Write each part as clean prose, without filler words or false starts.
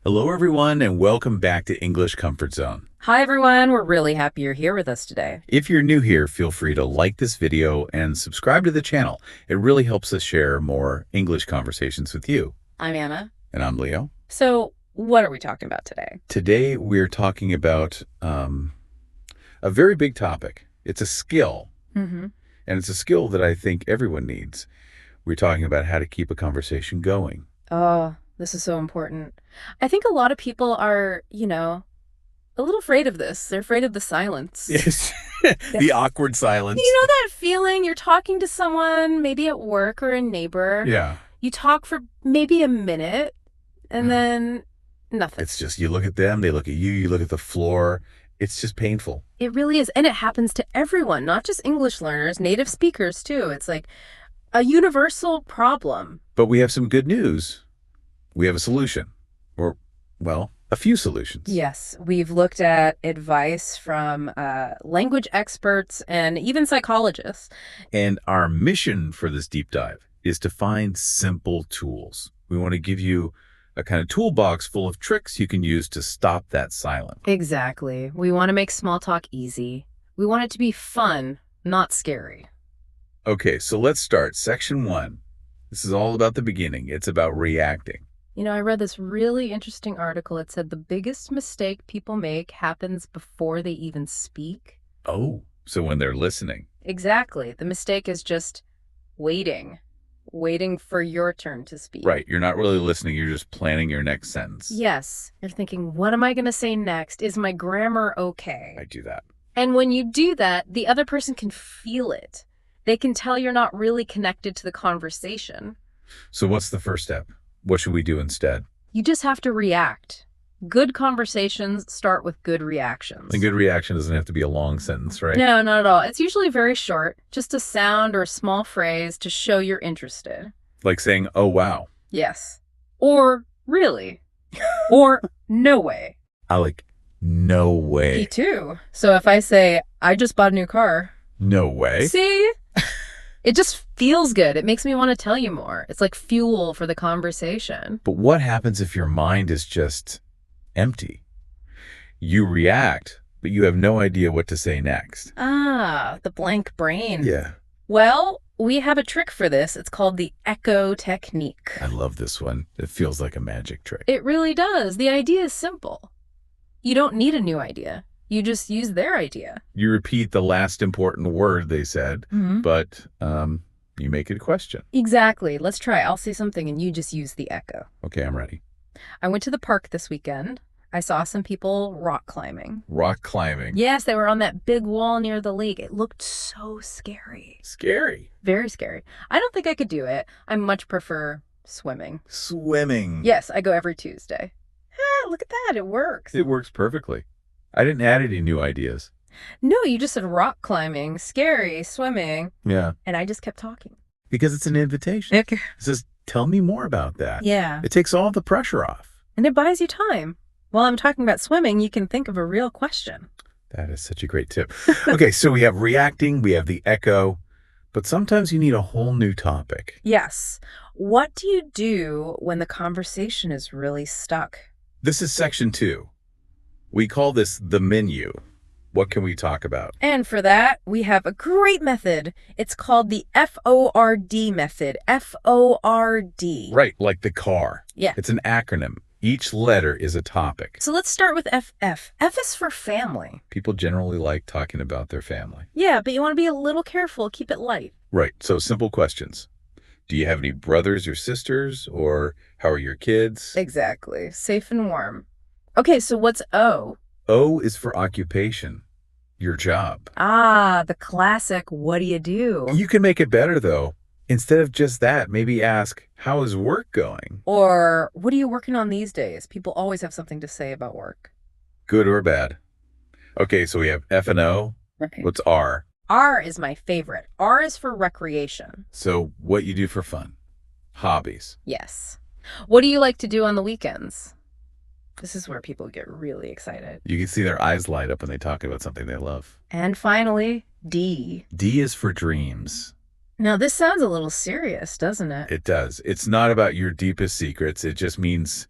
Hello, everyone, and welcome back to English Comfort Zone. Hi, everyone. We're really happy you're here with us today. If you're new here, feel free to like this video and subscribe to the channel. It really helps us share more English conversations with you. I'm Anna. And I'm Leo. So what are we talking about today? Today, we're talking about a very big topic. It's a skill, and it's a skill that I think everyone needs. We're talking about how to keep a conversation going. Oh, this is so important. I think a lot of people are, a little afraid of this. They're afraid of the silence. Yes, the awkward silence. You know that feeling? You're talking to someone, maybe at work or a neighbor. Yeah. You talk for maybe a minute, and then nothing. It's just, you look at them, they look at you look at the floor. It's just painful. It really is. And it happens to everyone, not just English learners, native speakers too. It's like a universal problem. But we have some good news. We have a solution. Or, well, a few solutions. Yes, we've looked at advice from language experts and even psychologists. And our mission for this deep dive is to find simple tools. We want to give you a kind of toolbox full of tricks you can use to stop that silence. Exactly. We want to make small talk easy. We want it to be fun, not scary. Okay, so let's start. Section 1. This is all about the beginning. It's about reacting. I read this really interesting article. It said the biggest mistake people make happens before they even speak. Oh, so when they're listening. Exactly. The mistake is just waiting for your turn to speak. Right. You're not really listening. You're just planning your next sentence. Yes. You're thinking, what am I going to say next? Is my grammar okay? I do that. And when you do that, the other person can feel it. They can tell you're not really connected to the conversation. So what's the first step? What should we do instead? You just have to react. Good conversations start with good reactions. A good reaction doesn't have to be a long sentence, right? No, not at all. It's usually very short, just a sound or a small phrase to show you're interested. Like saying, oh, wow. Yes. Or really. Or no way. I like, no way. Me too. So if I say, I just bought a new car. No way. See? It just feels good. It makes me want to tell you more. It's like fuel for the conversation. But what happens if your mind is just empty? You react, but you have no idea what to say next. Ah, the blank brain. Yeah. Well, we have a trick for this. It's called the echo technique. I love this one. It feels like a magic trick. It really does. The idea is simple. You don't need a new idea. You just use their idea. You repeat the last important word they said, but you make it a question. Exactly. Let's try. I'll say something and you just use the echo. Okay, I'm ready. I went to the park this weekend. I saw some people rock climbing. Rock climbing. Yes, they were on that big wall near the lake. It looked so scary. Scary. Very scary. I don't think I could do it. I much prefer swimming. Swimming. Yes, I go every Tuesday. Ah, look at that. It works. It works perfectly. I didn't add any new ideas. No, you just said rock climbing, scary, swimming. Yeah. And I just kept talking. Because it's an invitation. Okay. It says, tell me more about that. Yeah. It takes all the pressure off. And it buys you time. While I'm talking about swimming, you can think of a real question. That is such a great tip. Okay, so we have reacting, we have the echo, but sometimes you need a whole new topic. Yes. What do you do when the conversation is really stuck? This is section 2. We call this the menu. What can we talk about? And for that, we have a great method. It's called the FORD method. FORD. Right, like the car. Yeah. It's an acronym. Each letter is a topic. So let's start with FF. F is for family. People generally like talking about their family. Yeah, but you want to be a little careful. Keep it light. Right, so simple questions. Do you have any brothers or sisters? Or how are your kids? Exactly. Safe and warm. Okay, so what's O? O is for occupation, your job. Ah, the classic, what do you do? You can make it better, though. Instead of just that, maybe ask, how is work going? Or, what are you working on these days? People always have something to say about work. Good or bad? Okay, so we have F and O. Right. What's R? R is my favorite. R is for recreation. So what you do for fun. Hobbies. Yes. What do you like to do on the weekends? This is where people get really excited. You can see their eyes light up when they talk about something they love. And finally, D. D is for dreams. Now, this sounds a little serious, doesn't it? It does. It's not about your deepest secrets. It just means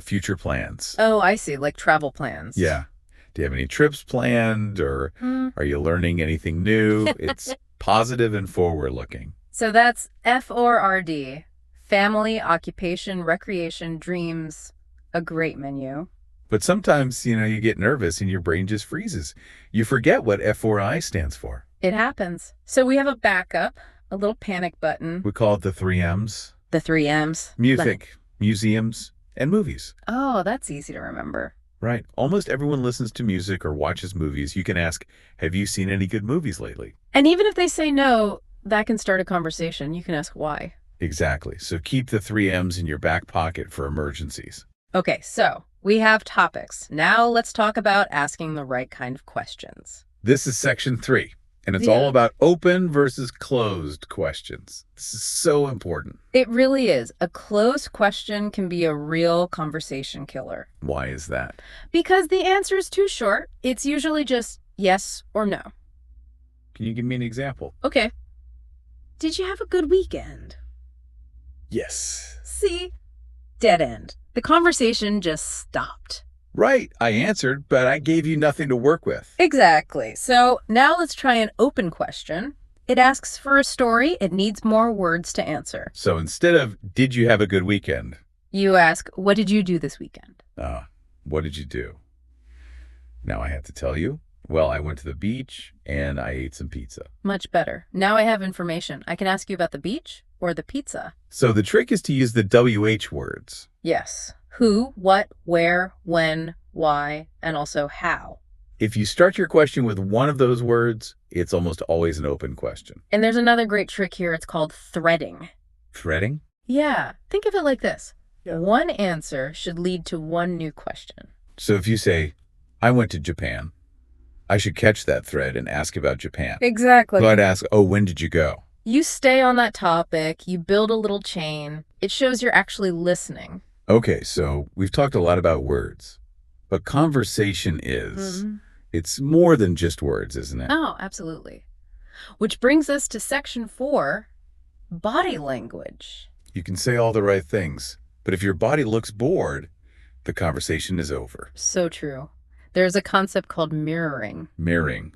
Future plans. Oh, I see, like travel plans. Yeah. Do you have any trips planned, or Hmm. are you learning anything new? It's positive and forward-looking. So that's FORD. Family, occupation, recreation, dreams. A great menu. But sometimes, you get nervous and your brain just freezes. You forget what F4I stands for. It happens. So we have a backup, a little panic button, We call it the three M's: the three M's. music, museums, and movies. Oh, that's easy to remember. Right. Almost everyone listens to music or watches movies. You can ask, have you seen any good movies lately? And even if they say no, that can start a conversation. You can ask why. Exactly. So keep the three M's in your back pocket for emergencies. Okay, so we have topics. Now let's talk about asking the right kind of questions. This is section 3, and it's Yeah. all about open versus closed questions. This is so important. It really is. A closed question can be a real conversation killer. Why is that? Because the answer is too short. It's usually just yes or no. Can you give me an example? Okay. Did you have a good weekend? Yes. See? Dead end. The conversation just stopped. Right, I answered, but I gave you nothing to work with. Exactly. So now let's try an open question. It asks for a story. It needs more words to answer. So instead of, did you have a good weekend? You ask, what did you do this weekend? What did you do? Now I have to tell you, well, I went to the beach and I ate some pizza. Much better. Now I have information. I can ask you about the beach or the pizza. So the trick is to use the WH words. Yes. Who, what, where, when, why, and also how. If you start your question with one of those words, it's almost always an open question. And there's another great trick here. It's called threading. Threading? Yeah. Think of it like this. One answer should lead to one new question. So if you say, I went to Japan, I should catch that thread and ask about Japan. Exactly. So I'd ask, oh, when did you go? You stay on that topic. You build a little chain. It shows you're actually listening. Okay, so we've talked a lot about words, but conversation is, it's more than just words, isn't it? Oh, absolutely. Which brings us to section 4, body language. You can say all the right things, but if your body looks bored, the conversation is over. So true. There's a concept called mirroring. Mirroring.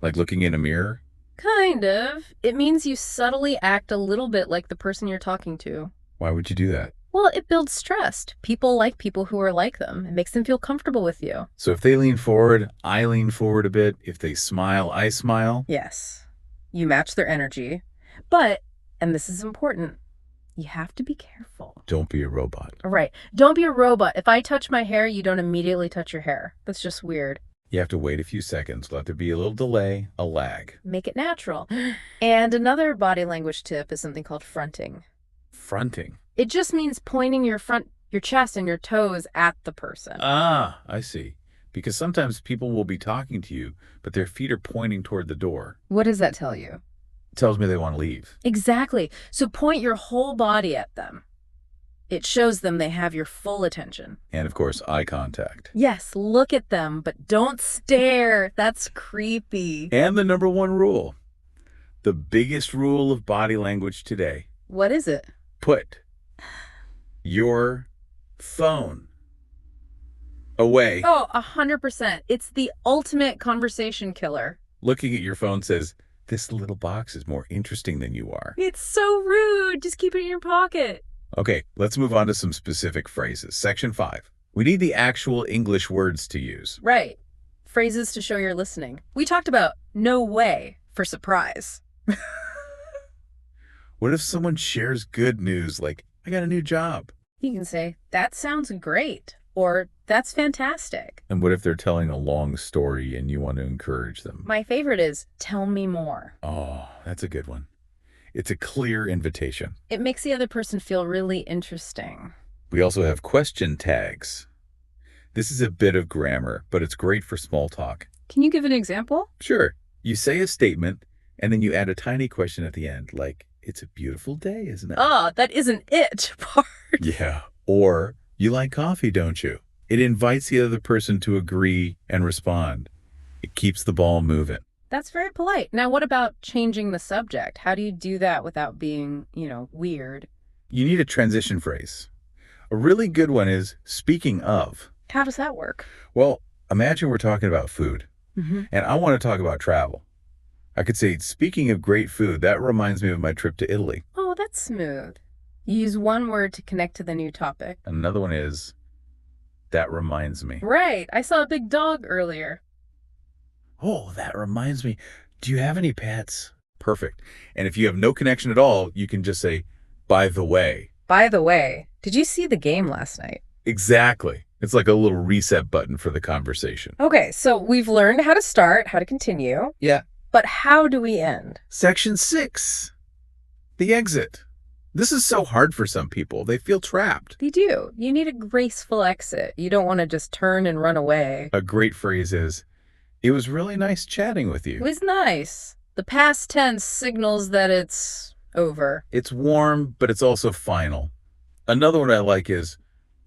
Like looking in a mirror? Kind of. It means you subtly act a little bit like the person you're talking to. Why would you do that? Well, it builds trust. People like people who are like them. It makes them feel comfortable with you. So if they lean forward, I lean forward a bit. If they smile, I smile. Yes. You match their energy. But, and this is important, you have to be careful. Don't be a robot. All right. Don't be a robot. If I touch my hair, you don't immediately touch your hair. That's just weird. You have to wait a few seconds. Let there be a little delay, a lag. Make it natural. And another body language tip is something called fronting. Fronting. It just means pointing your chest and your toes at the person. Ah, I see. Because sometimes people will be talking to you, but their feet are pointing toward the door. What does that tell you? It tells me they want to leave. Exactly. So point your whole body at them. It shows them they have your full attention. And of course, eye contact. Yes, look at them, but don't stare. That's creepy. And the number one rule. The biggest rule of body language today. What is it? Put your phone away. Oh, 100%. It's the ultimate conversation killer. Looking at your phone says, this little box is more interesting than you are. It's so rude. Just keep it in your pocket. Okay, let's move on to some specific phrases. Section 5. We need the actual English words to use. Right. Phrases to show you're listening. We talked about no way for surprise. What if someone shares good news like, I got a new job? You can say, that sounds great, or that's fantastic. And what if they're telling a long story and you want to encourage them? My favorite is, tell me more. Oh, that's a good one. It's a clear invitation. It makes the other person feel really interesting. We also have question tags. This is a bit of grammar, but it's great for small talk. Can you give an example? Sure. You say a statement, and then you add a tiny question at the end, like, it's a beautiful day, isn't it? Ah, that isn't it part. Yeah. Or, you like coffee, don't you? It invites the other person to agree and respond. It keeps the ball moving. That's very polite. Now, what about changing the subject? How do you do that without being, weird? You need a transition phrase. A really good one is speaking of. How does that work? Well, imagine we're talking about food, Hmm. and I want to talk about travel. I could say, speaking of great food, that reminds me of my trip to Italy. Oh, that's smooth. You use one word to connect to the new topic. Another one is, that reminds me. Right. I saw a big dog earlier. Oh, that reminds me. Do you have any pets? Perfect. And if you have no connection at all, you can just say, by the way. By the way, did you see the game last night? Exactly. It's like a little reset button for the conversation. Okay, so we've learned how to start, how to continue, Yeah. but how do we end? Section 6, the exit. This is so hard for some people. They feel trapped. They do. You need a graceful exit. You don't want to just turn and run away. A great phrase is, it was really nice chatting with It you. was nice. The past tense signals that it's over. It's warm, but it's also final. Another one I like is,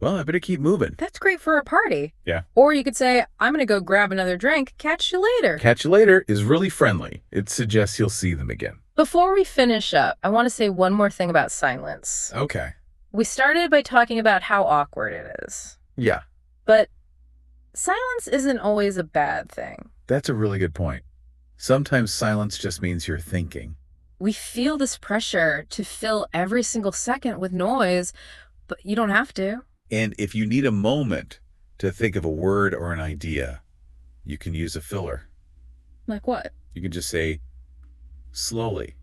well, I better keep moving. That's great for a party. Yeah. Or you could say, I'm going to go grab another drink. Catch you later. Catch you later is really friendly. It suggests you'll see them again. Before we finish up, I want to say one more thing about silence. Okay. We started by talking about how awkward it is. Yeah, But silence isn't always a bad thing. that's a really good point. Sometimes silence just means you're thinking. We feel this pressure to fill every single second with noise, but you don't have to. And if you need a moment to think of a word or an idea, you can use a filler. Like what? You can just say, slowly.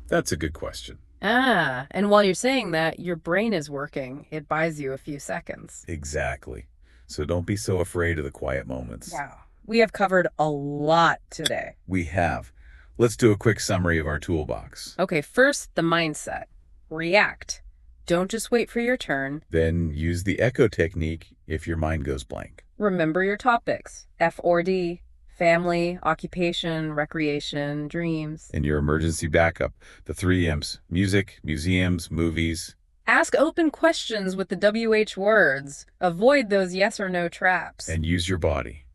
That's a good question. Ah, and while you're saying that, your brain is working. It buys you a few seconds. Exactly. So don't be so afraid of the quiet moments. Wow. We have covered a lot today. We have. Let's do a quick summary of our toolbox. Okay, first, the mindset. React. Don't just wait for your turn. Then use the echo technique if your mind goes blank. Remember your topics. F or D. Family, occupation, recreation, dreams. And your emergency backup, the 3 M's: music, museums, movies. Ask open questions with the WH words. Avoid those yes or no traps. And use your body.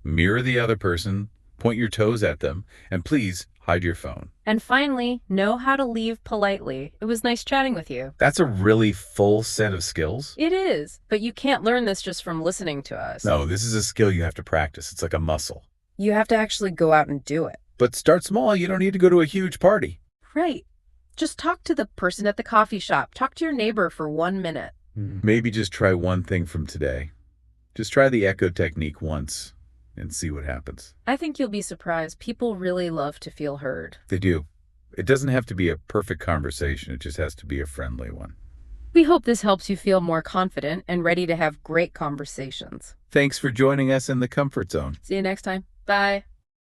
Mirror the other person, point your toes at them, and please hide your phone. And finally, know how to leave politely. It was nice chatting with you. That's a really full set of skills. It is, but you can't learn this just from listening to us. No, this is a skill you have to practice. It's like a muscle. You have to actually go out and do it. But start small. You don't need to go to a huge party. Right. Just talk to the person at the coffee shop. Talk to your neighbor for 1 minute. Maybe just try one thing from today. Just try the echo technique once and see what happens. I think you'll be surprised. People really love to feel heard. They do. It doesn't have to be a perfect conversation. It just has to be a friendly one. We hope this helps you feel more confident and ready to have great conversations. Thanks for joining us in the comfort zone. See you next time. Bye.